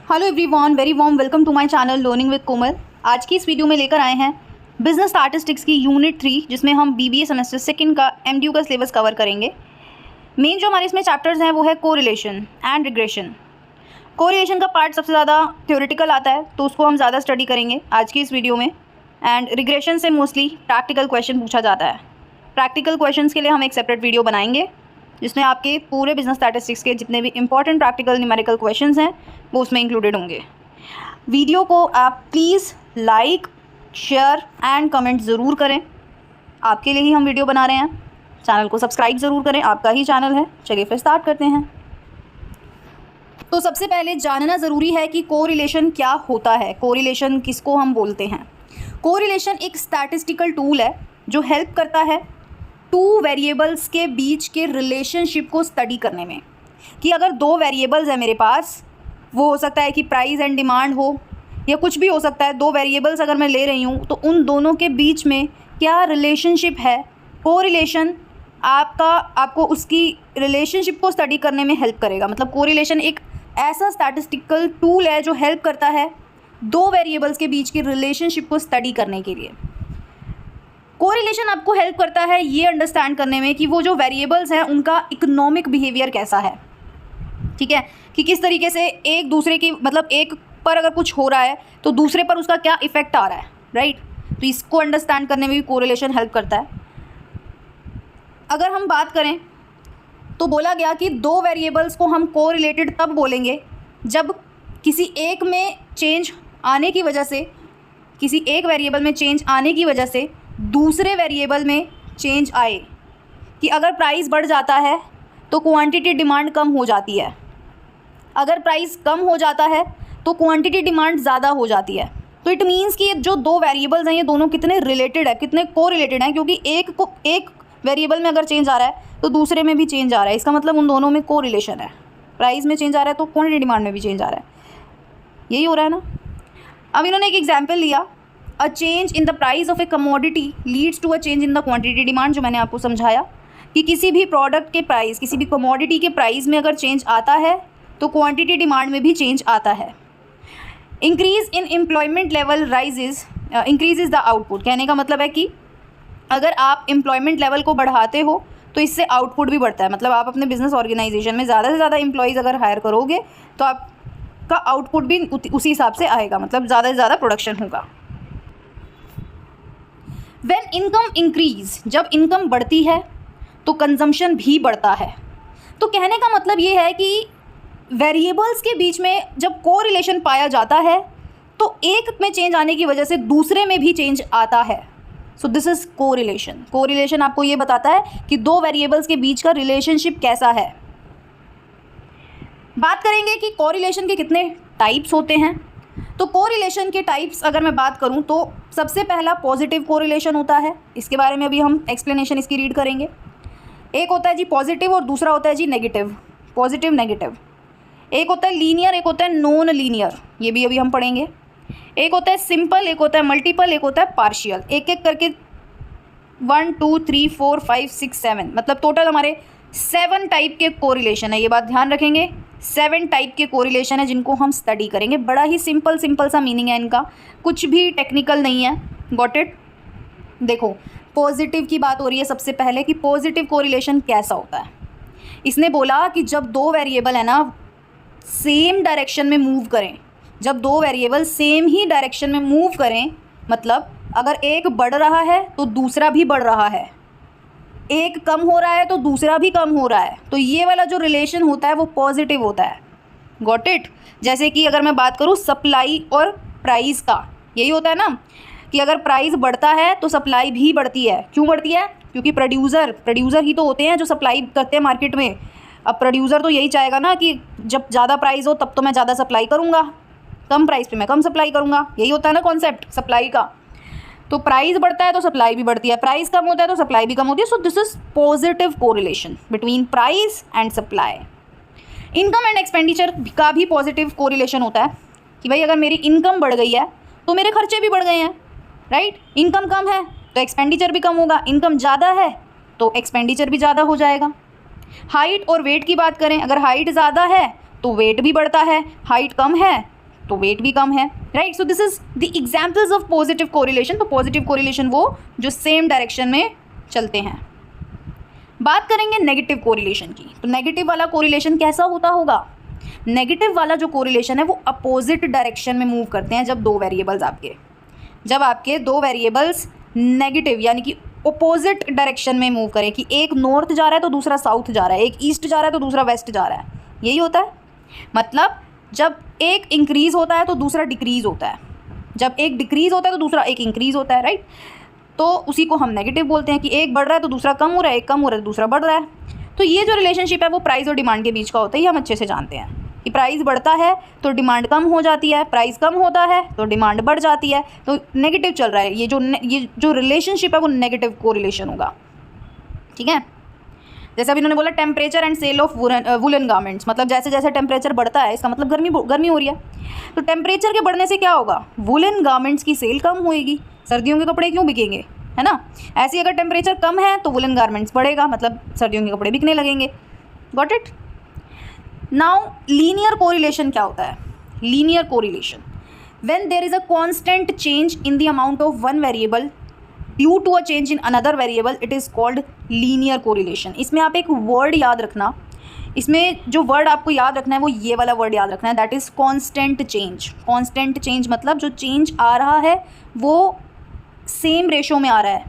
Hello everyone, very warm welcome to my channel learning with Komal. आज की इस video में लेकर आए हैं बिजनेस स्टैटिस्टिक्स की यूनिट 3, जिसमें हम बीबीए सेमेस्टर सेकंड का एमडीयू का सिलेबस कवर करेंगे। मेन जो हमारे इसमें चैप्टर्स हैं वो है कोरिलेशन एंड रिग्रेशन। कोरिलेशन का पार्ट सबसे ज़्यादा थ्योरेटिकल आता है, तो उसको हम ज़्यादा स्टडी करेंगे आज की इस वीडियो में। एंड रिग्रेशन से मोस्टली प्रैक्टिकल क्वेश्चन पूछा जाता है। प्रैक्टिकल क्वेश्चन के लिए हम एक सेपरेट वीडियो बनाएंगे जिसमें आपके पूरे बिजनेस स्टैटिस्टिक्स के जितने भी इंपॉर्टेंट प्रैक्टिकल न्यूमेरिकल क्वेश्चंस हैं वो उसमें इंक्लूडेड होंगे। वीडियो को आप please like, share and comment ज़रूर करें। आपके लिए ही हम वीडियो बना रहे हैं। चैनल को सब्सक्राइब ज़रूर करें, आपका ही चैनल है। चलिए फिर स्टार्ट करते हैं। तो सबसे पहले जानना ज़रूरी है कि कोरिलेशन क्या होता है, कोरिलेशन किसको हम बोलते हैं। कोरिलेशन एक स्टैटिस्टिकल टूल है जो हेल्प करता है टू वेरिएबल्स के बीच के रिलेशनशिप को स्टडी करने में। कि अगर दो वेरिएबल्स हैं मेरे पास, वो हो सकता है कि प्राइस एंड डिमांड हो या कुछ भी हो सकता है। दो वेरिएबल्स अगर मैं ले रही हूँ तो उन दोनों के बीच में क्या रिलेशनशिप है। कोरिलेशन आपको उसकी रिलेशनशिप को स्टडी करने में हेल्प करेगा। मतलब कोरिलेशन एक ऐसा स्टैटिस्टिकल टूल है जो हेल्प करता है दो वेरिएबल्स के बीच की रिलेशनशिप को स्टडी करने के लिए। कोरिलेशन आपको हेल्प करता है ये अंडरस्टैंड करने में कि वो जो वेरिएबल्स हैं उनका इकोनॉमिक बिहेवियर कैसा है। ठीक है, कि किस तरीके से एक दूसरे की, मतलब एक पर अगर कुछ हो रहा है तो दूसरे पर उसका क्या इफ़ेक्ट आ रहा है, राइट। तो इसको अंडरस्टैंड करने में भी कोरिलेशन हेल्प करता है। अगर हम बात करें तो बोला गया कि दो वेरिएबल्स को हम कोरिलेटेड तब बोलेंगे जब किसी एक में चेंज आने की वजह से, किसी एक वेरिएबल में चेंज आने की वजह से दूसरे वेरिएबल में चेंज आए। कि अगर प्राइस बढ़ जाता है तो क्वांटिटी डिमांड कम हो जाती है, अगर प्राइस कम हो जाता है तो क्वांटिटी डिमांड ज़्यादा हो जाती है। तो इट मीन्स कि जो दो वेरिएबल्स हैं ये दोनों कितने रिलेटेड है, कितने कोरिलेटेड हैं। क्योंकि एक वेरिएबल में अगर चेंज आ रहा है तो दूसरे में भी चेंज आ रहा है, इसका मतलब उन दोनों में कोरिलेशन है। प्राइस में चेंज आ रहा है तो क्वांटिटी डिमांड में भी चेंज आ रहा है, यही हो रहा है ना। अब इन्होंने एक एग्जाम्पल लिया, a change in the price of a commodity leads to a change in the quantity demand. जो मैंने आपको समझाया कि किसी भी प्रोडक्ट के प्राइस, किसी भी कमोडिटी के प्राइस में अगर चेंज आता है तो क्वांटिटी डिमांड में भी चेंज आता है। Increase in employment level increases the output. कहने का मतलब है कि अगर आप एम्प्लॉयमेंट लेवल को बढ़ाते हो तो इससे आउटपुट भी बढ़ता है। मतलब आप अपने बिजनेस ऑर्गेनाइजेशन में ज़्यादा से ज़्यादा एम्प्लॉयज़ अगर हायर करोगे तो आपका आउटपुट भी उसी हिसाब से आएगा, मतलब ज़्यादा से ज़्यादा प्रोडक्शन होगा। व्हेन इनकम इंक्रीज, जब इनकम बढ़ती है तो कंजम्पशन भी बढ़ता है। तो कहने का मतलब ये है कि वेरिएबल्स के बीच में जब कोरिलेशन पाया जाता है तो एक में चेंज आने की वजह से दूसरे में भी चेंज आता है। So this is correlation. Correlation आपको ये बताता है कि दो वेरिएबल्स के बीच का रिलेशनशिप कैसा है। बात करेंगे कि कोरिलेशन के कितने टाइप्स होते हैं। तो कोरिलेशन के टाइप्स अगर मैं बात करूं तो सबसे पहला पॉजिटिव कोरिलेशन होता है। इसके बारे में अभी हम एक्सप्लेनेशन इसकी रीड करेंगे। एक होता है जी पॉजिटिव और दूसरा होता है जी नेगेटिव, पॉजिटिव नेगेटिव। एक होता है लीनियर, एक होता है नॉन लीनियर, ये भी अभी हम पढ़ेंगे। एक होता है सिंपल, एक होता है मल्टीपल, एक होता है पार्शियल। एक एक करके 1 2 3 4 5 6 7, मतलब टोटल हमारे 7 टाइप के कोरिलेशन है। ये बात ध्यान रखेंगे, 7 टाइप के कोरिलेशन है जिनको हम स्टडी करेंगे। बड़ा ही सिंपल सा मीनिंग है इनका, कुछ भी टेक्निकल नहीं है। Got it. देखो, पॉजिटिव की बात हो रही है सबसे पहले कि पॉजिटिव कोरिलेशन कैसा होता है। इसने बोला कि जब दो वेरिएबल है ना सेम डायरेक्शन में मूव करें, जब दो वेरिएबल सेम ही डायरेक्शन में मूव करें, मतलब अगर एक बढ़ रहा है तो दूसरा भी बढ़ रहा है, एक कम हो रहा है तो दूसरा भी कम हो रहा है, तो ये वाला जो रिलेशन होता है वो पॉजिटिव होता है। Got it. जैसे कि अगर मैं बात करूँ सप्लाई और प्राइस का, यही होता है ना कि अगर प्राइस बढ़ता है तो सप्लाई भी बढ़ती है। क्यों बढ़ती है? क्योंकि प्रोड्यूसर ही तो होते हैं जो सप्लाई करते हैं मार्केट में। अब प्रोड्यूसर तो यही चाहेगा ना कि जब ज़्यादा प्राइस हो तब तो मैं ज़्यादा सप्लाई करूँगा, कम प्राइस पे मैं कम सप्लाई करूँगा। यही होता है ना कॉन्सेप्ट सप्लाई का। तो प्राइस बढ़ता है तो सप्लाई भी बढ़ती है, प्राइस कम होता है तो सप्लाई भी कम होती है। So this is positive correlation between price and supply. Income and expenditure का भी पॉजिटिव कोरिलेशन होता है कि भाई अगर मेरी इनकम बढ़ गई है तो मेरे खर्चे भी बढ़ गए हैं, राइट। इनकम कम है तो एक्सपेंडिचर भी कम होगा, इनकम ज़्यादा है तो एक्सपेंडिचर भी ज़्यादा हो जाएगा। हाइट और वेट की बात करें, अगर हाइट ज़्यादा है तो वेट भी बढ़ता है, हाइट कम है तो वेट भी कम है, right. So this is the examples of positive correlation. तो पॉजिटिव कोरिलेशन वो जो सेम डायरेक्शन में चलते हैं। बात करेंगे नेगेटिव कोरिलेशन की। तो नेगेटिव वाला कोरिलेशन कैसा होता होगा? नेगेटिव वाला जो कोरिलेशन है वो अपोजिट डायरेक्शन में मूव करते हैं। जब आपके दो वेरिएबल्स नेगेटिव यानी कि अपोजिट डायरेक्शन में मूव करें, कि एक नॉर्थ जा रहा है तो दूसरा साउथ जा रहा है, एक ईस्ट जा रहा है तो दूसरा वेस्ट जा रहा है, यही होता है। मतलब जब एक इंक्रीज़ होता है तो दूसरा डिक्रीज़ होता है, जब एक डिक्रीज़ होता है तो दूसरा एक इंक्रीज़ होता है, राइट। तो उसी को हम नेगेटिव बोलते हैं कि एक बढ़ रहा है तो दूसरा कम हो रहा है, एक कम हो रहा है तो दूसरा बढ़ रहा है। तो ये जो रिलेशनशिप है वो प्राइस और डिमांड के बीच का होता है। ये हम अच्छे से जानते हैं कि प्राइस बढ़ता है तो डिमांड कम हो जाती है, प्राइस कम होता है तो डिमांड बढ़ जाती है। तो नेगेटिव चल रहा है, ये जो रिलेशनशिप है वो नेगेटिव कोरिलेशन होगा, ठीक है। जैसे अभी इन्होंने बोला temperature and sale of woollen garments, मतलब जैसे जैसे टेम्परेचर बढ़ता है इसका मतलब गर्मी हो रही है। तो टेम्परेचर के बढ़ने से क्या होगा? वुलन गारमेंट्स की सेल कम होएगी, सर्दियों के कपड़े क्यों बिकेंगे, है ना। ऐसे अगर टेम्परेचर कम है तो वुलन गारमेंट्स बढ़ेगा, मतलब सर्दियों के कपड़े बिकने लगेंगे। Got it. Now linear correlation क्या होता है? Linear correlation when there is a constant change in the amount of one variable due to a change in another variable, it is called linear correlation. इसमें आप एक word याद रखना, इसमें जो वर्ड आपको याद रखना है वो ये वाला वर्ड याद रखना है, that is constant change. Constant change मतलब जो चेंज आ रहा है वो सेम रेशो में आ रहा है।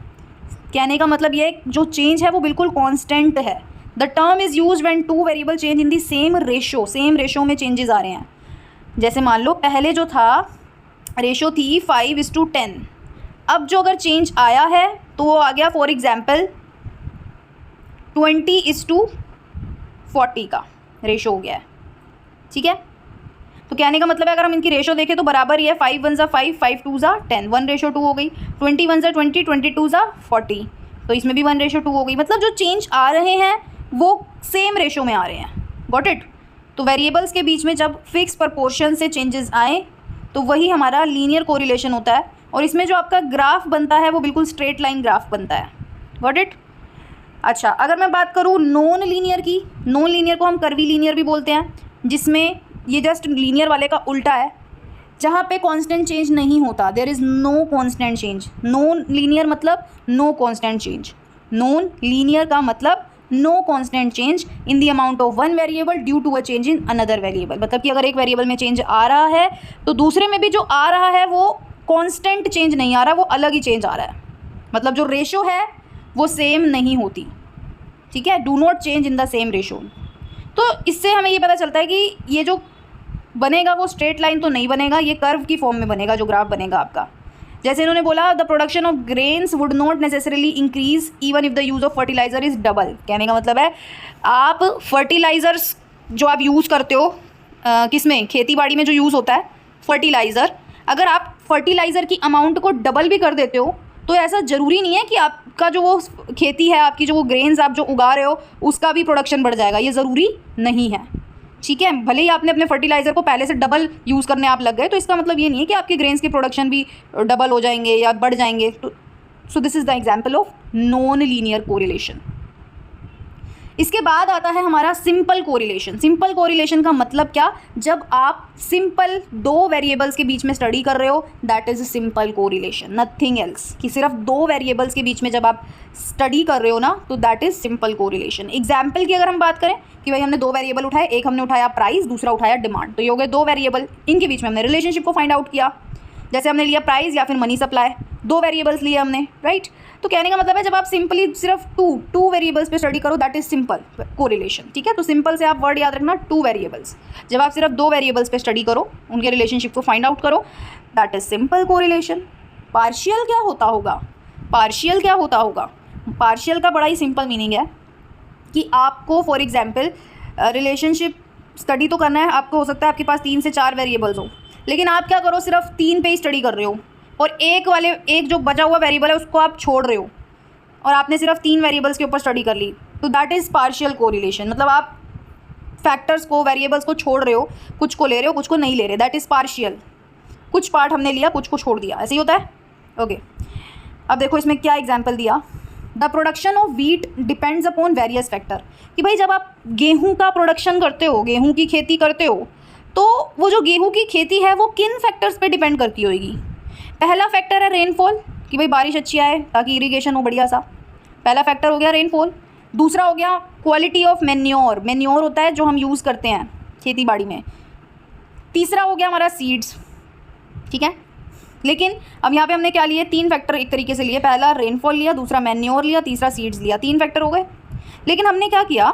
कहने का मतलब ये है जो चेंज है वो बिल्कुल कांस्टेंट है। The term is use when two variable change in the same ratio में चेंजेस आ रहे हैं। जैसे मान लो पहले जो था रेशो थी 5:10, अब जो अगर चेंज आया है तो वो आ गया फॉर एग्जाम्पल 20:40 का रेशो हो गया है, ठीक है। तो कहने का मतलब है अगर हम इनकी रेशो देखें तो बराबर ही है, 5 1 ज़ा 5, 5 2 ज़ा 10, 1:2 हो गई। 20 1 ज़ा 20, 20 2 ज़ा 40, तो इसमें भी 1:2 हो गई। मतलब जो चेंज आ रहे हैं वो सेम रेशो में आ रहे हैं। Got it. तो वेरिएबल्स के बीच में जब फिक्स प्रपोर्शन से चेंजेस आए तो वही हमारा लीनियर कोरिलेशन होता है। और इसमें जो आपका ग्राफ बनता है वो बिल्कुल स्ट्रेट लाइन ग्राफ बनता है। Got it. अच्छा, अगर मैं बात करूँ नॉन लीनियर की, नॉन लीनियर को हम कर्वी लीनियर भी बोलते हैं, जिसमें ये जस्ट लीनियर वाले का उल्टा है, जहाँ पे कांस्टेंट चेंज नहीं होता, there is no constant change. Non linear मतलब no constant change. Non linear का मतलब no constant change in the amount of one variable due to a change in another variable. मतलब कि अगर एक वेरिएबल में चेंज आ रहा है तो दूसरे में भी जो आ रहा है वो कांस्टेंट चेंज नहीं आ रहा, वो अलग ही चेंज आ रहा है। मतलब जो रेशो है वो सेम नहीं होती, ठीक है। Do not change in the same ratio. तो इससे हमें ये पता चलता है कि ये जो बनेगा वो स्ट्रेट लाइन तो नहीं बनेगा, ये कर्व की फॉर्म में बनेगा जो ग्राफ बनेगा आपका। जैसे इन्होंने बोला the production of grains would not necessarily increase even if the use of fertiliser is double. कहने का मतलब है आप फर्टिलाइजर्स जो आप यूज़ करते हो किसमें, खेती बाड़ी में जो यूज़ होता है फर्टिलाइज़र, अगर आप फर्टिलाइज़र की अमाउंट को डबल भी कर देते हो तो ऐसा ज़रूरी नहीं है कि आपका जो वो खेती है, आपकी जो वो ग्रेन्स आप जो उगा रहे हो उसका भी प्रोडक्शन बढ़ जाएगा, ये ज़रूरी नहीं है, ठीक है। भले ही आपने अपने फर्टिलाइज़र को पहले से डबल यूज़ करने आप लग गए तो इसका मतलब ये नहीं है कि आपके ग्रेन्स के प्रोडक्शन भी डबल हो जाएंगे या बढ़ जाएंगे। तो so this is the example of non linear correlation. इसके बाद आता है हमारा सिंपल कोरिलेशन। सिंपल कोरिलेशन का मतलब क्या? जब आप सिंपल दो वेरिएबल्स के बीच में स्टडी कर रहे हो, that is simple correlation, nothing else. कि सिर्फ दो वेरिएबल्स के बीच में जब आप स्टडी कर रहे हो ना तो that is simple correlation. Example की अगर हम बात करें कि भाई हमने दो वेरिएबल उठाए, एक हमने उठाया प्राइस, दूसरा उठाया डिमांड, तो ये हो गए दो वेरिएबल, इनके बीच में हमने रिलेशनशिप को फाइंड आउट किया। जैसे हमने लिया प्राइस या फिर मनी सप्लाई, दो वेरिएबल्स लिए हमने, राइट। तो कहने का मतलब है जब आप सिंपली सिर्फ टू वेरिएबल्स पे स्टडी करो दैट इज सिंपल कोरिलेशन, ठीक है। तो सिंपल से आप वर्ड याद रखना, टू वेरिएबल्स। जब आप सिर्फ दो वेरिएबल्स पे स्टडी करो, उनके रिलेशनशिप को फाइंड आउट करो, that is simple correlation. Partial क्या होता होगा? पार्शियल क्या होता होगा? पार्शियल का बड़ा ही सिंपल मीनिंग है कि आपको फॉर एग्जाम्पल रिलेशनशिप स्टडी तो करना है, आपको हो सकता है आपके पास 3 से 4 वेरिएबल्स हो, लेकिन आप क्या करो सिर्फ 3 पे ही स्टडी कर रहे हो और एक जो बचा हुआ वेरिएबल है उसको आप छोड़ रहे हो और आपने सिर्फ 3 वेरिएबल्स के ऊपर स्टडी कर ली, तो दैट इज़ पार्शियल कोरिलेशन। मतलब आप फैक्टर्स को, वेरिएबल्स को छोड़ रहे हो, कुछ को ले रहे हो, कुछ को नहीं ले रहे, दैट इज़ पार्शियल। कुछ पार्ट हमने लिया, कुछ को छोड़ दिया, ऐसे ही होता है। ओके, अब देखो इसमें क्या एग्जाम्पल दिया। The production of wheat depends upon various factor. कि भाई जब आप गेहूँ का प्रोडक्शन करते हो, गेहूँ की खेती करते हो, तो वो जो गेहूँ की खेती है वो किन फैक्टर्स पे डिपेंड करती होगी? पहला फैक्टर है रेनफॉल, कि भाई बारिश अच्छी आए ताकि इरिगेशन हो बढ़िया सा, पहला फैक्टर हो गया रेनफॉल। दूसरा हो गया क्वालिटी ऑफ मैन्योर, मैन्योर होता है जो हम यूज़ करते हैं खेती बाड़ी में। तीसरा हो गया हमारा सीड्स, ठीक है। लेकिन अब यहाँ पे हमने क्या लिए, 3 फैक्टर एक तरीके से लिए, पहला रेनफॉल लिया, दूसरा मैन्योर लिया, तीसरा सीड्स लिया, 3 फैक्टर हो गए। लेकिन हमने क्या किया,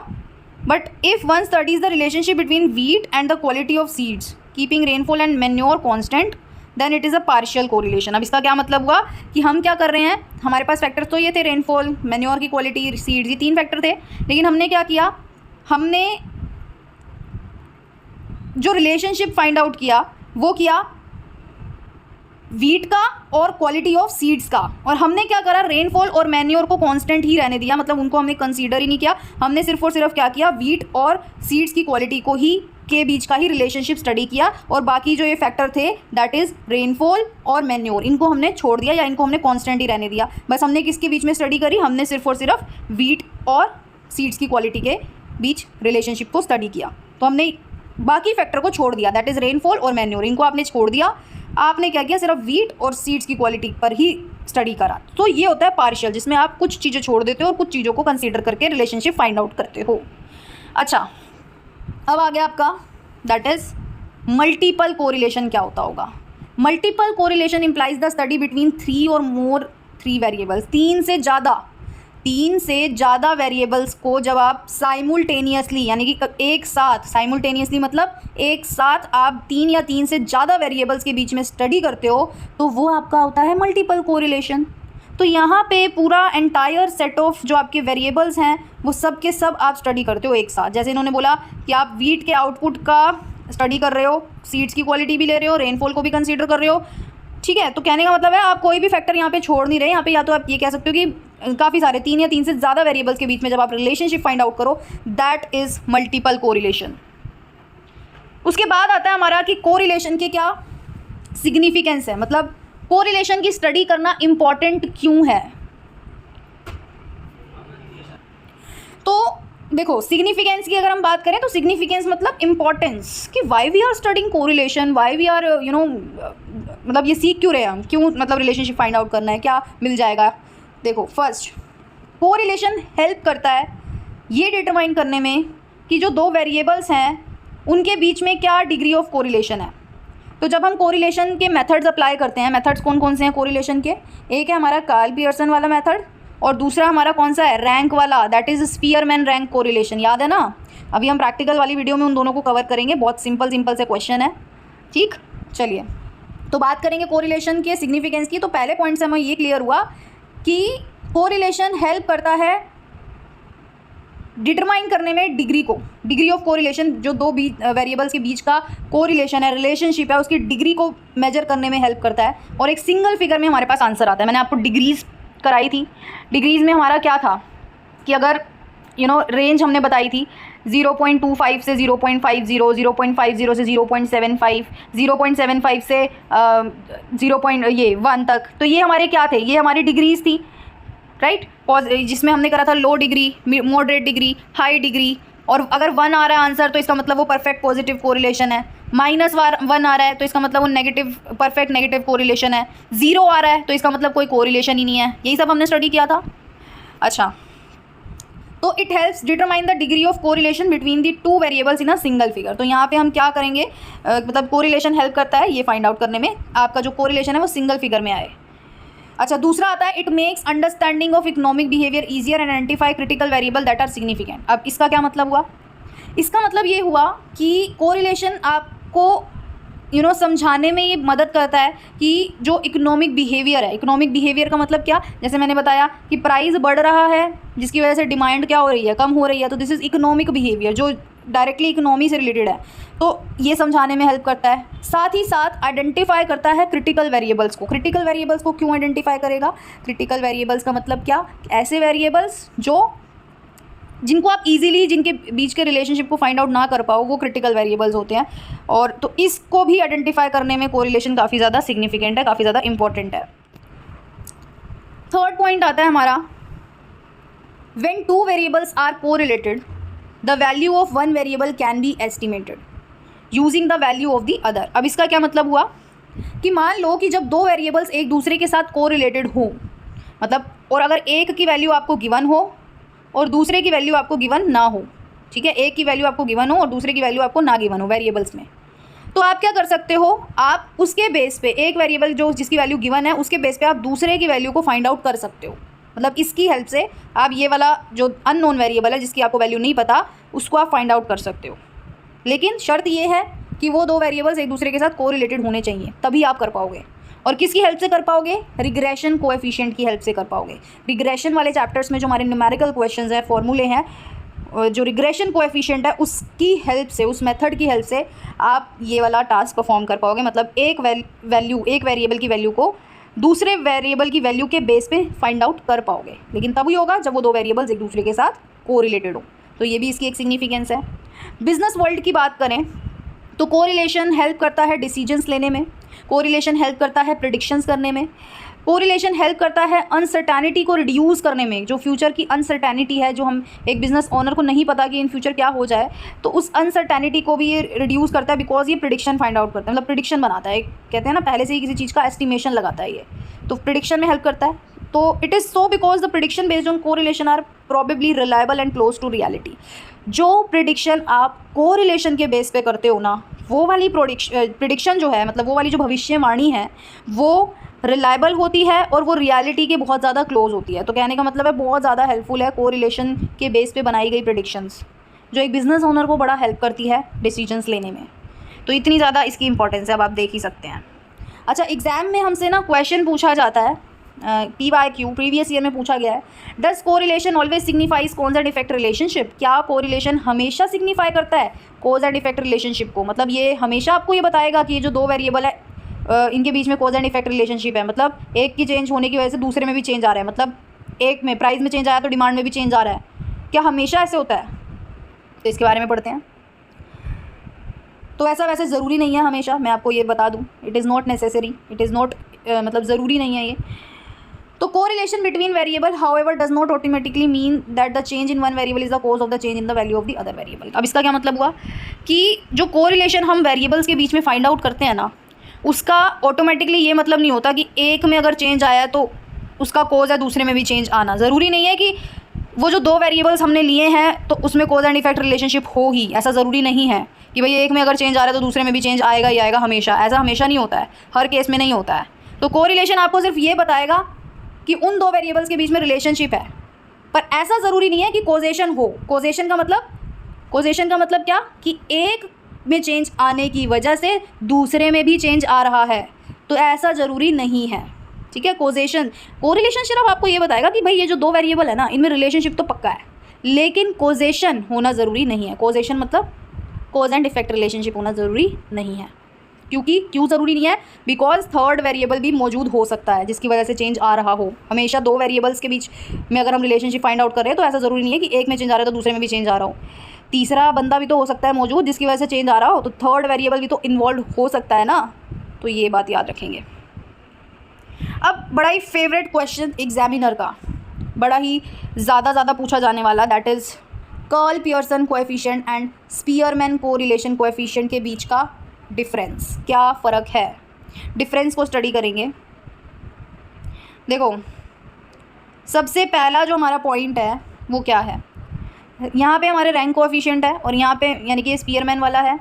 but if one studies the relationship between wheat and the quality of seeds keeping rainfall and manure constant then it is a partial correlation. अब इसका क्या मतलब हुआ कि हम क्या कर रहे हैं, हमारे पास फैक्टर्स तो ये थे, रेनफॉल, मैन्योर की क्वालिटी, सीड्स, ये 3 फैक्टर थे। लेकिन हमने क्या किया, हमने जो रिलेशनशिप फाइंड आउट किया वो किया वीट का और क्वालिटी ऑफ सीड्स का। और हमने क्या करा, रेनफॉल और मैन्योर को कांस्टेंट ही रहने दिया, मतलब उनको हमने कंसीडर ही नहीं किया। हमने सिर्फ और सिर्फ क्या किया, वीट और सीड्स की क्वालिटी को ही के बीच का ही रिलेशनशिप स्टडी किया, और बाकी जो ये फैक्टर थे दैट इज़ रेनफॉल और मैन्योर, इनको हमने छोड़ दिया या इनको हमने कांस्टेंट ही रहने दिया। बस हमने किसके बीच में स्टडी करी, हमने सिर्फ और सिर्फ वीट और सीड्स की क्वालिटी के बीच रिलेशनशिप को स्टडी किया। तो हमने बाकी फैक्टर को छोड़ दिया, दैट इज़ रेनफॉल और मैन्योर, इनको आपने छोड़ दिया। आपने क्या किया, सिर्फ वीट और सीड्स की क्वालिटी पर ही स्टडी करा। तो ये होता है पार्शियल, जिसमें आप कुछ चीज़ें छोड़ देते हो और कुछ चीज़ों को कंसीडर करके रिलेशनशिप फाइंड आउट करते हो। अच्छा, अब आ गया आपका दैट इज़ मल्टीपल कोरिलेशन। क्या होता होगा? Multiple correlation implies the study between 3 और मोर 3 वेरिएबल्स, 3 से ज़्यादा वेरिएबल्स को जब आप साइमुलटेनियसली, यानी कि एक साथ, साइमुलटेनियसली मतलब एक साथ आप 3 या 3 से ज़्यादा वेरिएबल्स के बीच में स्टडी करते हो, तो वो आपका होता है मल्टीपल कोरिलेशन। तो यहाँ पे पूरा एंटायर सेट ऑफ जो आपके वेरिएबल्स हैं वो सब के सब आप स्टडी करते हो एक साथ। जैसे इन्होंने बोला कि आप वीट के आउटपुट का स्टडी कर रहे हो, सीड्स की क्वालिटी भी ले रहे हो, रेनफॉल को भी कंसीडर कर रहे हो, ठीक है। तो कहने का मतलब है आप कोई भी फैक्टर यहाँ पे छोड़ नहीं रहे। यहाँ पे या तो आप ये कह सकते हो कि काफ़ी सारे 3 या 3 से ज़्यादा वेरिएबल्स के बीच में जब आप रिलेशनशिप फाइंड आउट करो, दैट इज़ मल्टीपल कोरिलेशन। उसके बाद आता है हमारा कि कोरिलेशन के क्या सिग्निफिकेंस है, मतलब कोरिलेशन की स्टडी करना इम्पॉर्टेंट क्यों है। तो देखो, सिग्निफिकेंस की अगर हम बात करें तो सिग्निफिकेंस मतलब इम्पॉर्टेंस, कि why we are studying correlation, why we are मतलब ये सीख क्यों रहे हम, क्यों मतलब रिलेशनशिप फाइंड आउट करना है, क्या मिल जाएगा। देखो, फर्स्ट कोरिलेशन हेल्प करता है ये डिटरमाइन करने में कि जो 2 वेरिएबल्स हैं उनके बीच में क्या डिग्री ऑफ कोरिलेशन है। तो जब हम कोरिलेशन के मेथड्स अप्लाई करते हैं, मेथड्स कौन कौन से हैं कोरिलेशन के, एक है हमारा कार्ल पियर्सन वाला मेथड, और दूसरा हमारा कौन सा है, रैंक वाला, that is Spearman rank correlation. याद है ना, अभी हम प्रैक्टिकल वाली वीडियो में उन दोनों को कवर करेंगे, बहुत सिंपल से क्वेश्चन है, ठीक। चलिए, तो बात करेंगे कोरिलेशन के सिग्निफिकेंस की। तो पहले पॉइंट से हमें ये क्लियर हुआ कि कोरिलेशन हेल्प करता है डिटरमाइन करने में डिग्री ऑफ कोरिलेशन, जो 2 वेरिएबल्स के बीच का कोरिलेशन है, रिलेशनशिप है, उसकी डिग्री को मेजर करने में हेल्प करता है। और एक सिंगल फिगर में हमारे पास आंसर आता है। मैंने आपको डिग्रीज कराई थी, डिग्रीज में हमारा क्या था कि अगर रेंज हमने बताई थी 0.25 से 0.50, 0.50 से 0.75, 0.75 से 1 तक। तो ये हमारे क्या थे, ये हमारी डिग्रीज थी, राइट। जिसमें हमने करा था low degree, moderate degree, high degree. और अगर 1 आ रहा है आंसर तो इसका मतलब वो परफेक्ट पॉजिटिव कोरिलेशन है, -1 आ रहा है तो इसका मतलब वो नेगेटिव, परफेक्ट नेगेटिव कोरिलेशन है, 0 आ रहा है तो इसका मतलब कोई कोरिलेशन ही नहीं है। यही सब हमने स्टडी किया था। अच्छा, तो it helps determine the degree of correlation between the 2 variables in a single figure. तो यहाँ पे हम क्या करेंगे, मतलब कोरिलेशन हेल्प करता है ये फाइंड आउट करने में, आपका जो कोरिलेशन है वो सिंगल फिगर में आए। अच्छा, दूसरा आता है it makes understanding of economic behaviour easier and identify critical variable that are significant. अब इसका क्या मतलब हुआ, इसका मतलब ये हुआ कि कोरिलेशन आपको समझाने में ये मदद करता है कि जो इकोनॉमिक बिहेवियर है, इकोनॉमिक बिहेवियर का मतलब क्या, जैसे मैंने बताया कि प्राइस बढ़ रहा है जिसकी वजह से डिमांड क्या हो रही है, कम हो रही है, तो दिस इज़ इकोनॉमिक बिहेवियर जो डायरेक्टली इकोनॉमी से रिलेटेड है। तो ये समझाने में हेल्प करता है। साथ ही साथ आइडेंटिफाई करता है क्रिटिकल वेरिएबल्स को। क्रिटिकल वेरिएबल्स को क्यों आइडेंटिफाई करेगा, क्रिटिकल वेरिएबल्स का मतलब क्या, ऐसे वेरिएबल्स जिनको आप इजीली, जिनके बीच के रिलेशनशिप को फाइंड आउट ना कर पाओ, वो क्रिटिकल वेरिएबल्स होते हैं। और तो इसको भी आइडेंटिफाई करने में कोरिलेशन काफ़ी ज़्यादा सिग्निफिकेंट है, काफ़ी ज़्यादा इंपॉर्टेंट है। थर्ड पॉइंट आता है हमारा, when 2 variables are correlated the value of 1 variable can be estimated. Using the value of the other. अब इसका क्या मतलब हुआ कि मान लो कि जब दो वेरिएबल्स एक दूसरे के साथ कोरिलेटेड हो, मतलब और अगर एक की वैल्यू आपको गिवन हो और दूसरे की वैल्यू आपको गिवन ना हो, ठीक है, एक की वैल्यू आपको गिवन हो और दूसरे की वैल्यू आपको ना गिवन हो वेरिएबल्स में, तो आप क्या कर सकते हो, आप उसके बेस पे एक वेरिएबल जो जिसकी वैल्यू गिवन है उसके बेस पे आप दूसरे की वैल्यू को फाइंड आउट कर सकते हो। मतलब इसकी हेल्प से आप ये वाला जो अननोन वेरिएबल है जिसकी आपको वैल्यू नहीं पता उसको आप फाइंड आउट कर सकते हो। लेकिन शर्त ये है कि वो दो वेरिएबल्स एक दूसरे के साथ कोरिलेटेड होने चाहिए, तभी आप कर पाओगे। और किसकी हेल्प से कर पाओगे, रिग्रेशन कोएफिशिएंट की हेल्प से कर पाओगे। रिग्रेशन वाले चैप्टर्स में जो हमारे न्यूमेरिकल क्वेश्चंस हैं, फॉर्मूले हैं, जो रिग्रेशन कोएफिशिएंट है उसकी हेल्प से, उस मेथड की हेल्प से आप ये वाला टास्क परफॉर्म कर पाओगे। मतलब एक वेरिएबल की वैल्यू को दूसरे वेरिएबल की वैल्यू के बेस पे फाइंड आउट कर पाओगे, लेकिन तभी होगा जब वो दो वेरिएबल्स एक दूसरे के साथ कोरिलेटेड हो। तो ये भी इसकी एक सिग्निफिकेंस है। बिजनेस वर्ल्ड की बात करें तो कोरिलेशन हेल्प करता है डिसीजंस लेने में, कोरिलेशन हेल्प करता है प्रेडिक्शंस करने में, कोरिलेशन हेल्प करता है अनसर्टेनिटी को रिड्यूस करने में। जो फ्यूचर की अनसर्टेनिटी है, जो हम एक बिजनेस ओनर को नहीं पता कि इन फ्यूचर क्या हो जाए, तो उस अनसर्टेनिटी को भी ये रिड्यूस करता है, बिकॉज ये प्रिडिक्शन फाइंड आउट करता है, मतलब प्रिडिक्शन बनाता है। कहते हैं ना, पहले से ही किसी चीज़ का एस्टिमेशन लगाता है ये, तो प्रिडिक्शन में हेल्प करता है। तो it is so because the prediction based on correlation are probably reliable and close to reality. जो प्रिडिक्शन आप कोरिलेशन के बेस पे करते हो ना, वो वाली प्रिडिक्शन जो है, मतलब वो वाली जो भविष्यवाणी है, वो रिलायबल होती है और वो रियलिटी के बहुत ज़्यादा क्लोज होती है। तो कहने का मतलब है बहुत ज़्यादा हेल्पफुल है कोरिलेशन के बेस पे बनाई गई प्रिडिक्शंस, जो एक बिज़नेस ओनर को बड़ा हेल्प करती है डिसीजंस लेने में। तो इतनी ज़्यादा इसकी इंपॉर्टेंस है, अब आप देख ही सकते हैं। अच्छा, एग्ज़ाम में हमसे ना क्वेश्चन पूछा जाता है, PYQ प्रीवियस ईयर में पूछा गया है, does correlation always signifies cause and effect relationship. क्या कोरिलेशन हमेशा सिग्निफाई करता है कॉज एंड इफेक्ट रिलेशनशिप को? मतलब ये हमेशा आपको ये बताएगा कि ये जो दो वेरिएबल है इनके बीच में कॉज एंड इफेक्ट रिलेशनशिप है, मतलब एक की चेंज होने की वजह से दूसरे में भी चेंज आ रहा है, मतलब एक में प्राइस में चेंज आया तो डिमांड में भी चेंज आ रहा है। क्या हमेशा ऐसे होता है? तो इसके बारे में पढ़ते हैं। तो ऐसा वैसे ज़रूरी नहीं है हमेशा, मैं आपको ये बता दूँ, it is not necessary, it is not, मतलब ज़रूरी नहीं है ये। तो correlation between variable however does not automatically mean that the change in one variable is the cause of the change in the value of the other variable. अब इसका क्या मतलब हुआ कि जो कोरिलेशन हम वेरिएबल्स के बीच में फाइंड आउट करते हैं ना, उसका ऑटोमेटिकली ये मतलब नहीं होता कि एक में अगर चेंज आया तो उसका कॉज है दूसरे में भी चेंज आना। ज़रूरी नहीं है कि वो जो दो वेरिएबल्स हमने लिए हैं तो उसमें कॉज एंड इफेक्ट रिलेशनशिप हो ही, ऐसा ज़रूरी नहीं है कि भाई एक में अगर चेंज आ रहा है तो दूसरे में भी चेंज आएगा ही आएगा हमेशा। ऐसा हमेशा नहीं होता है, हर केस में नहीं होता है। तो कोरिलेशन आपको सिर्फ ये बताएगा कि उन दो वेरिएबल्स के बीच में रिलेशनशिप है, पर ऐसा ज़रूरी नहीं है कि कॉजेशन हो। कॉजेशन का मतलब क्या कि एक में चेंज आने की वजह से दूसरे में भी चेंज आ रहा है, तो ऐसा ज़रूरी नहीं है, ठीक है। कोरिलेशन सिर्फ आपको ये बताएगा कि भाई ये जो दो वेरिएबल है ना, इनमें रिलेशनशिप तो पक्का है, लेकिन कॉजेशन होना ज़रूरी नहीं है। कॉजेशन मतलब कॉज एंड इफेक्ट रिलेशनशिप होना ज़रूरी नहीं है। क्यों ज़रूरी नहीं है? बिकॉज थर्ड वेरिएबल भी मौजूद हो सकता है जिसकी वजह से चेंज आ रहा हो। हमेशा दो वेरिएबल्स के बीच में अगर हम रिलेशनशिप फाइंड आउट कर रहे हैं तो ऐसा ज़रूरी नहीं है कि एक में चेंज आ रहा है तो दूसरे में भी चेंज आ रहा हो। तीसरा बंदा भी तो हो सकता है मौजूद जिसकी वजह से चेंज आ रहा हो, तो थर्ड वेरिएबल भी तो इन्वॉल्व हो सकता है ना। तो ये बात याद रखेंगे। अब बड़ा ही फेवरेट क्वेश्चन एग्जामिनर का, बड़ा ही ज़्यादा पूछा जाने वाला, that is curl Pearson coefficient and Spearman correlation coefficient के बीच का डिफरेंस। क्या फ़र्क है? डिफरेंस को स्टडी करेंगे। देखो, सबसे पहला जो हमारा पॉइंट है वो क्या है, यहाँ पे हमारे रैंक कोएफिशिएंट है और यहाँ पे यानी कि ये स्पीयरमैन वाला है,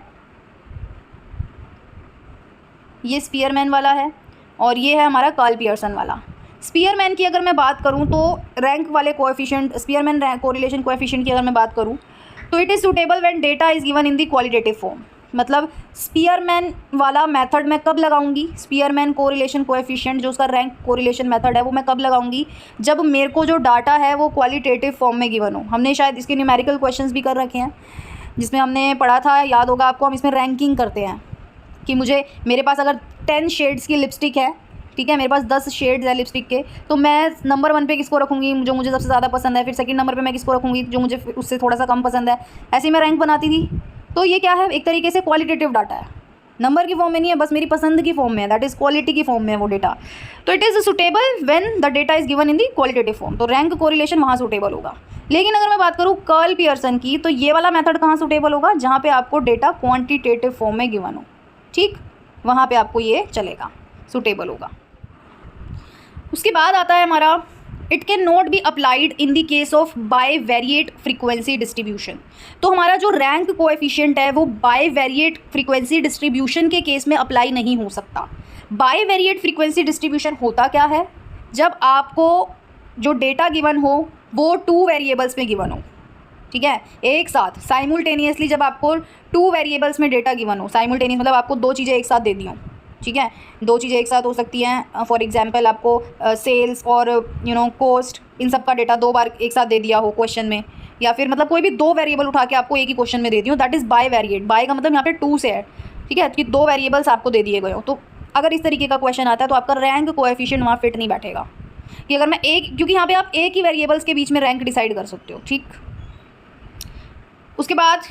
ये स्पीयरमैन वाला है और ये है हमारा कर्ल पियर्सन वाला। स्पीयरमैन की अगर मैं बात करूँ तो रैंक वाले कोएफिशिएंट, स्पीयरमैन कोरिलेशन कोएफिशिएंट की अगर मैं बात करूँ तो it is suitable when data is given in the qualitative form. मतलब स्पीयरमैन वाला मेथड मैं कब लगाऊंगी, स्पीयरमैन कोरिलेशन कोएफिशिएंट जो उसका रैंक कोरिलेशन मेथड है वो मैं कब लगाऊंगी, जब मेरे को जो डाटा है वो क्वालिटेटिव फॉर्म में गिवन हो। हमने शायद इसके न्यूमेरिकल क्वेश्चंस भी कर रखे हैं जिसमें हमने पढ़ा था, याद होगा आपको, हम इसमें रैंकिंग करते हैं कि मेरे पास अगर 10 शेड्स की लिपस्टिक है, ठीक है, मेरे पास 10 शेड्स है लिपस्टिक के, तो मैं नंबर 1 पे किसको रखूँगी जो मुझे सबसे ज़्यादा पसंद है, फिर सेकंड नंबर पे मैं किसको रखूँगी जो मुझे उससे थोड़ा सा कम पसंद है। ऐसे ही मैं रैंक बनाती थी। तो ये क्या है, एक तरीके से क्वालिटेटिव डाटा है, नंबर की फॉर्म में नहीं है, बस मेरी पसंद की फॉर्म में है, दैट इज़ क्वालिटी की फॉर्म में है वो डेटा। तो it is suitable when the data is given in the qualitative form. तो रैंक कोरिलेशन वहाँ सुटेबल होगा। लेकिन अगर मैं बात करूँ कर्ल पियर्सन की, तो ये वाला मेथड कहाँ सूटेबल होगा, जहाँ पे आपको डेटा क्वांटिटेटिव फॉर्म में गिवन हो, ठीक, वहाँ पे आपको ये चलेगा, सूटेबल होगा। उसके बाद आता है हमारा it can not be applied in the case of bivariate frequency distribution. तो हमारा जो रैंक कोएफिशिएंट है वो बाईवेरिएट फ्रीक्वेंसी डिस्ट्रीब्यूशन के केस में अप्लाई नहीं हो सकता। बाईवेरिएट फ्रीक्वेंसी डिस्ट्रीब्यूशन होता क्या है, जब आपको जो डेटा गिवन हो वो 2 वेरिएबल्स में गिवन हो, ठीक है, एक साथ साइमुलटेनियसली जब आपको 2 वेरिएबल्स में डेटा गिवन हो, साइमुलटेनियस मतलब आपको 2 चीज़ें एक साथ दे दी हों, ठीक है, 2 चीज़ें एक साथ हो सकती हैं, फॉर एग्जांपल आपको सेल्स और कॉस्ट, इन सब का डेटा 2 बार एक साथ दे दिया हो क्वेश्चन में, या फिर मतलब कोई भी 2 वेरिएबल उठा के आपको एक ही क्वेश्चन में दे दी हो, दैट इज़ बाईवेरिएट। बाई का मतलब यहाँ पे 2 से है, ठीक है, कि 2 वेरिएबल्स आपको दे दिए गए हो। तो अगर इस तरीके का क्वेश्चन आता है तो आपका रैंक कोएफिशिएंट वहाँ फिट नहीं बैठेगा, कि अगर मैं एक, क्योंकि यहाँ पे आप एक ही वेरिएबल्स के बीच में रैंक डिसाइड कर सकते हो, ठीक। उसके बाद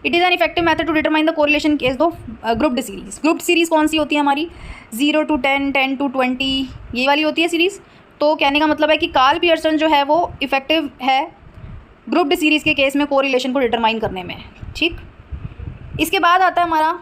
it is an effective method to determine the correlation case of grouped series. Grouped series कौन सी होती है हमारी, 0 to 10, 10 to 20, ये वाली होती है सीरीज़। तो कहने का मतलब है कि कार्ल पियर्सन जो है वो इफेक्टिव है ग्रुप्ड सीरीज़ के केस में कोरिलेशन को डिटरमाइन करने में, ठीक। इसके बाद आता है हमारा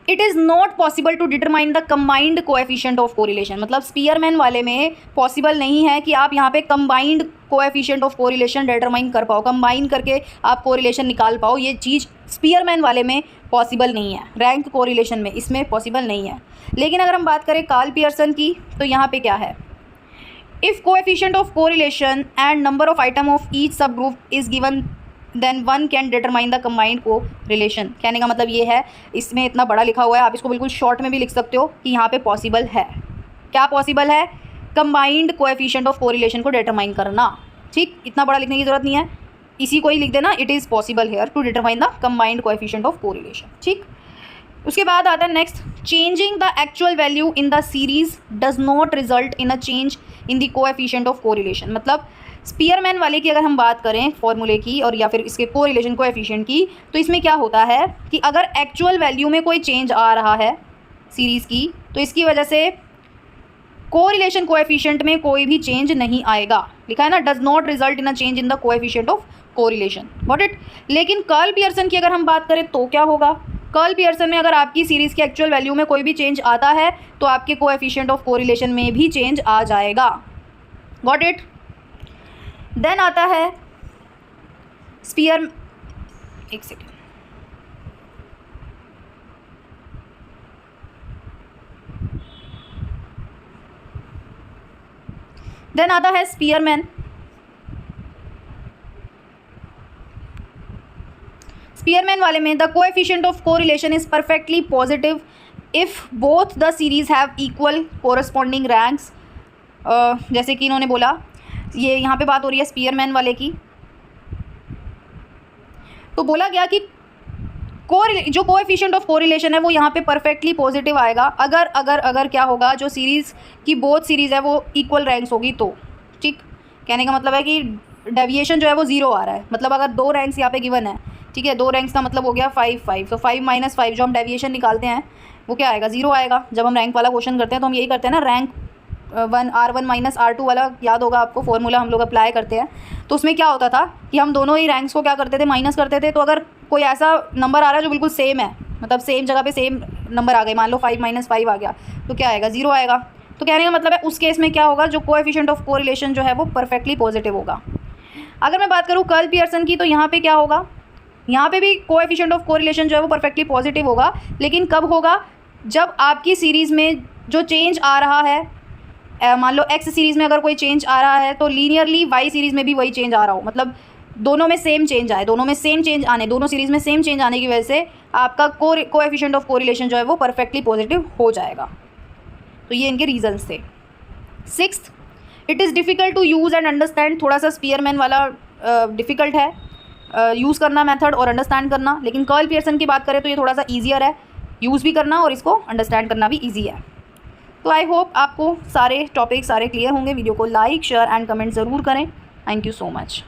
it is not possible to determine the combined coefficient of correlation. मतलब स्पीयरमैन वाले में पॉसिबल नहीं है कि आप यहाँ पे combined coefficient of correlation determine कर पाओ, कंबाइन करके आप कोरिलेशन निकाल पाओ, ये चीज़ स्पीयरमैन वाले में पॉसिबल नहीं है, रैंक कोरिलेशन में इसमें पॉसिबल नहीं है। लेकिन अगर हम बात करें कार्ल पियर्सन की, तो यहाँ पे क्या है, if coefficient of correlation and number of item of each sub group is given then one can determine the combined correlation. कहने का मतलब ये है, इसमें इतना बड़ा लिखा हुआ है, आप इसको बिल्कुल शॉर्ट में भी लिख सकते हो कि यहाँ पे पॉसिबल है, क्या पॉसिबल है, कंबाइंड कोएफिशिएंट ऑफ कोरिलेशन को डिटरमाइन करना, ठीक। इतना बड़ा लिखने की जरूरत नहीं है, इसी को ही लिख देना, it is possible here to determine the combined coefficient of correlation, ठीक। उसके बाद आता है next, changing the actual value in the series does not result in a change in the coefficient of correlation. मतलब स्पीयरमैन वाले की अगर हम बात करें फॉर्मूले की और या फिर इसके कोरिलेशन कोएफिशिएंट की, तो इसमें क्या होता है कि अगर एक्चुअल वैल्यू में कोई चेंज आ रहा है सीरीज़ की, तो इसकी वजह से कोरिलेशन कोएफिशिएंट में कोई भी चेंज नहीं आएगा, लिखा है ना, does not result in a change in the coefficient of correlation, got it. लेकिन कार्ल पियर्सन की अगर हम बात करें तो क्या होगा, कार्ल पियर्सन में अगर आपकी सीरीज़ की एक्चुअल वैल्यू में कोई भी चेंज आता है तो आपके कोएफिशिएंट ऑफ कोरिलेशन में भी चेंज आ जाएगा, गॉट इट। देन आता है स्पीयर, एक सेकेंड, देन आता है स्पीयरमैन। स्पीयरमैन वाले में the coefficient of correlation is perfectly positive if both the series have equal corresponding ranks. जैसे कि इन्होंने बोला, ये यहाँ पे बात हो रही है स्पीयरमैन वाले की, तो बोला गया कि जो कोएफिशिएंट ऑफ कोरिलेशन है वो यहाँ पे परफेक्टली पॉजिटिव आएगा अगर अगर अगर क्या होगा, जो सीरीज़ की बोथ सीरीज़ है वो इक्वल रैंक्स होगी तो, ठीक। कहने का मतलब है कि डेविएशन जो है वो 0 आ रहा है, मतलब अगर 2 रैंक्स यहाँ पे गिवन है, ठीक है, 2 रैंक्स का मतलब हो गया 5 5, तो 5 - 5 जो हम डेविएशन निकालते हैं वो क्या आएगा, 0 आएगा। जब हम रैंक वाला क्वेश्चन करते हैं तो हम यही करते हैं ना, रैंक 1 R1 - R2 वाला, याद होगा आपको फॉर्मूला हम लोग अप्लाई करते हैं। तो उसमें क्या होता था कि हम दोनों ही रैंक्स को क्या करते थे, माइनस करते थे। तो अगर कोई ऐसा नंबर आ रहा है जो बिल्कुल सेम है, मतलब सेम जगह पे सेम नंबर आ गए, मान लो 5 - 5 आ गया, तो क्या आएगा, 0 आएगा। तो कहने का मतलब है उस केस में क्या होगा, जो कोएफिशिएंट ऑफ कोरिलेशन जो है वो परफेक्टली पॉजिटिव होगा। अगर मैं बात करूँ कार्ल पियर्सन की, तो यहाँ पे क्या होगा, यहाँ पे भी कोएफिशिएंट ऑफ कोरिलेशन जो है वो परफेक्टली पॉजिटिव होगा, लेकिन कब होगा, जब आपकी सीरीज़ में जो चेंज आ रहा है, मान लो एक्स सीरीज़ में अगर कोई चेंज आ रहा है तो लीनियरली वाई सीरीज़ में भी वही चेंज आ रहा हो, मतलब दोनों में सेम चेंज आए, दोनों में सेम चेंज आने, दोनों सीरीज़ में सेम चेंज आने की वजह से आपका कोएफिशिएंट ऑफ कोरिलेशन जो है वो परफेक्टली पॉजिटिव हो जाएगा। तो ये इनके रीजंस थे। 6th, it is difficult to use and understand. थोड़ा सा स्पीयरमैन वाला डिफ़िकल्ट है यूज़ करना मेथड और अंडरस्टैंड करना, लेकिन कार्ल पियर्सन की बात करें तो ये थोड़ा सा ईजियर है यूज़ भी करना और इसको अंडरस्टैंड करना भी ईजी है। तो आई होप आपको सारे टॉपिक सारे क्लियर होंगे। वीडियो को लाइक शेयर एंड कमेंट ज़रूर करें। Thank you so much.